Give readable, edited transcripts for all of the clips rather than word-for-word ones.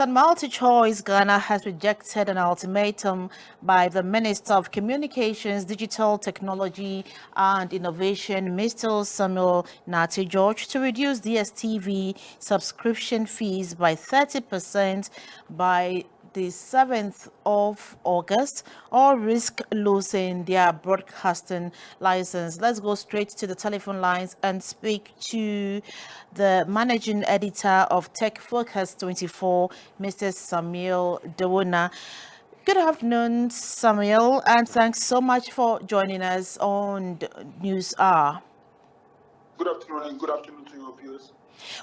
Multichoice Ghana has rejected an ultimatum by the Minister of Communications, Digital Technology and Innovation, Mr. Samuel Nati George, to reduce DSTV subscription fees by 30% by the 7th of August, or risk losing their broadcasting license. Let's go straight to the telephone lines and speak to the managing editor of Tech Focus 24, Mr. Samuel Dewona. Good afternoon, Samuel, and thanks so much for joining us on the News Hour. Good afternoon and good afternoon to your viewers.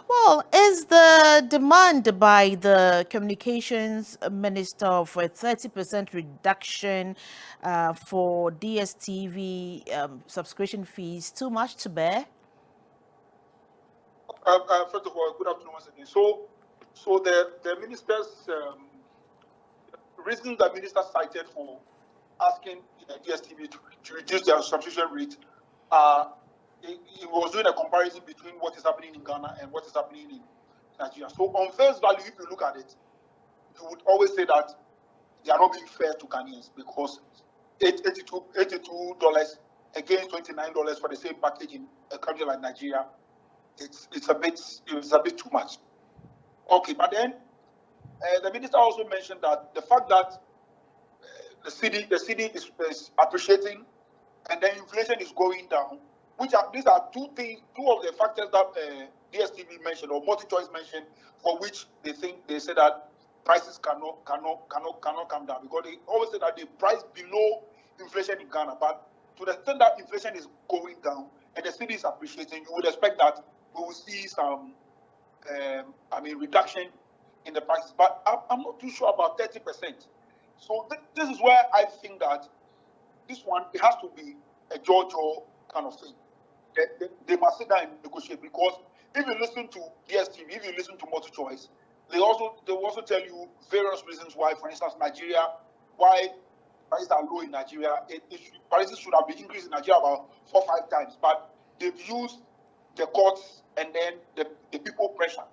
Well, is the demand by the communications minister for a 30% reduction for DSTV subscription fees too much to bear? First of all, good afternoon once again. So the minister's reasons the minister cited for asking DSTV to reduce their subscription rate, he was doing a comparison between what is happening in Ghana and what is happening in Nigeria. So on face value, if you look at it, you would always say that they are not being fair to Ghanaians because $82 against $29 for the same package in a country like Nigeria, it's a bit too much. Okay, but then the minister also mentioned that the fact that the city is appreciating and then inflation is going down, these are two of the factors that DSTV mentioned or Multichoice mentioned, for which they say that prices cannot come down, because they always say that they price below inflation in Ghana. But to the extent that inflation is going down and the city is appreciating, you would expect that we will see some reduction in the prices. But I'm not too sure about 30%. So this is where I think that this one, it has to be a JoJo kind of thing. They must sit down and negotiate, because if you listen to DSTV, if you listen to Multichoice, they will also tell you various reasons why, for instance, Nigeria, why prices are low in Nigeria. Prices should have been increased in Nigeria about 4 or 5 times, but they've used the courts and then the people pressure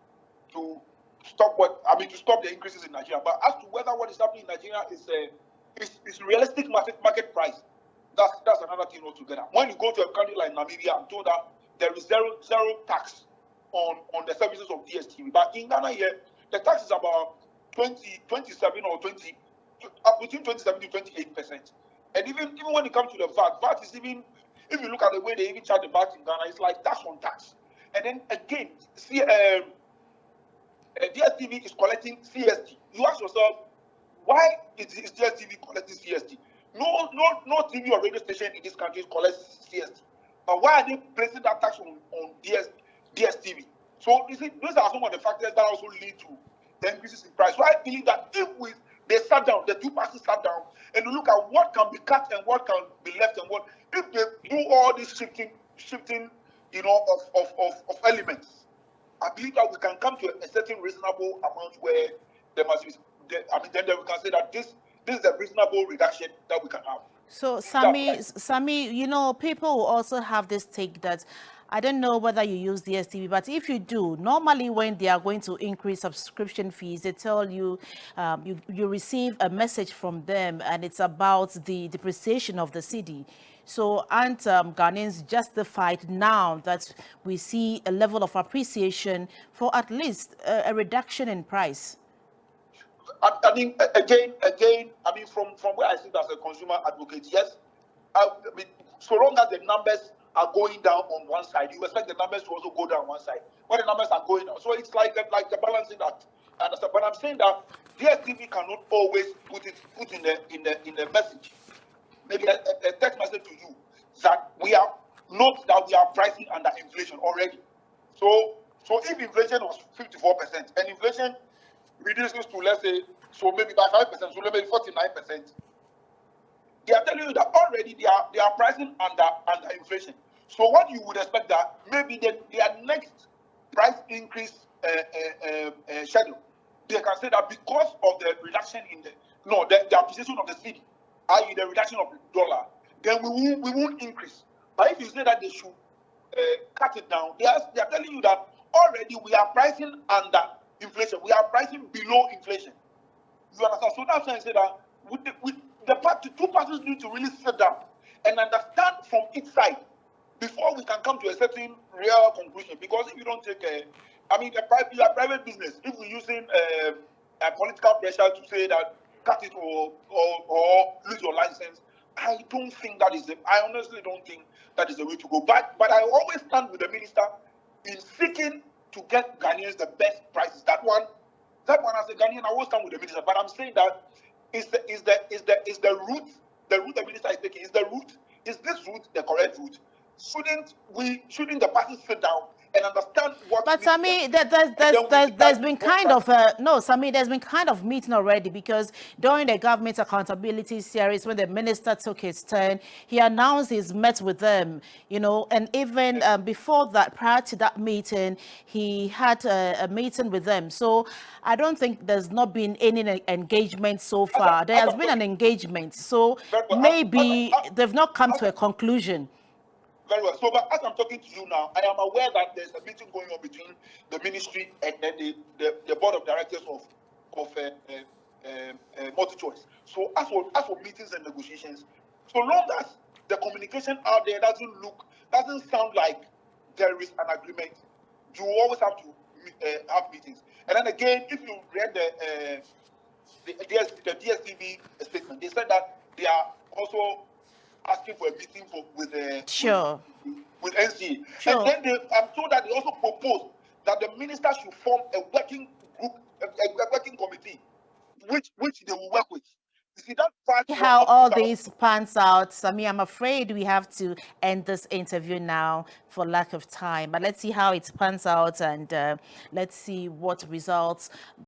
to stop the increases in Nigeria. But as to whether what is happening in Nigeria is realistic market price, that's another thing altogether. When you go to a country like Namibia, I'm told that there is zero tax on the services of DSTV. But in Ghana here, the tax is about 27 or 20, between 27 to 28%. And even when it comes to the VAT is even, if you look at the way they even charge the VAT in Ghana, it's like tax on tax. And then again, see, DSTV is collecting CST. You ask yourself, why is DSTV collecting CST? No TV or radio station in this country collects CST. But why are they placing that tax on DSTV? So you see, those are some of the factors that also lead to the increases in price. So I believe that if they sat down, the two parties sat down, and look at what can be cut and what can be left, and what, if they do all this shifting, of elements, I believe that we can come to a certain reasonable amount where there must be. Then we can say that this is a reasonable reduction that we can have. So, Sammy, people will also have this take that, I don't know whether you use DSTV, but if you do, normally when they are going to increase subscription fees, they tell you, you receive a message from them, and it's about the depreciation of the cedi. So aren't Ghanaians justified now that we see a level of appreciation for at least a reduction in price? I mean, again, from where I sit as a consumer advocate, yes. So long as the numbers are going down on one side, you expect the numbers to also go down one side. When the numbers are going down, so it's like the balancing act. But I'm saying that DSTV cannot always put in the message, maybe a text message to you, that we are pricing under inflation already. So if inflation was 54% and inflation reduces to, let's say, so maybe by 5%, so maybe 49%, they are telling you that already they are pricing under inflation. So what you would expect that maybe their next price increase schedule, they can say that because of the reduction in the appreciation of the cedi, i.e. the reduction of the dollar, then we won't increase. But if you say that they should cut it down, they are telling you that already we are pricing under inflation. We are pricing below inflation. You understand? So that's why I say that with the party, two parties need to really sit down and understand from each side before we can come to a certain real conclusion. Because if you don't take you are private business. If we're using a political pressure to say that cut it or lose your license, I don't think that is I honestly don't think that is the way to go. But I always stand with the minister in seeking to get Ghanaians the best prices. That one as a Ghanaian, I always stand with the minister. But I'm saying that is the route the minister is taking, is this route the correct route? Shouldn't the parties sit down and understand what? But Sami, there's been kind of no, Sami, there's been kind of meeting already, because during the government accountability series, when the minister took his turn, he announced he's met with them, and even before that, prior to that meeting, he had a meeting with them. So I don't think there's not been any engagement so far. There has been an engagement, so maybe they've not come to a conclusion. Very well. So, but as I'm talking to you now, I am aware that there's a meeting going on between the ministry and then the board of directors of Multichoice. So, as for meetings and negotiations, so long as the communication out there doesn't sound like there is an agreement, you always have to have meetings. And then again, if you read the Dstv statement, they said that they are also asking for a meeting with NCA. Sure. And then I'm told that they also proposed that the minister should form a working group, a working committee, which they will work with. You see, that part how all this pans out. Sami, I'm afraid we have to end this interview now for lack of time. But let's see how it pans out, and let's see what results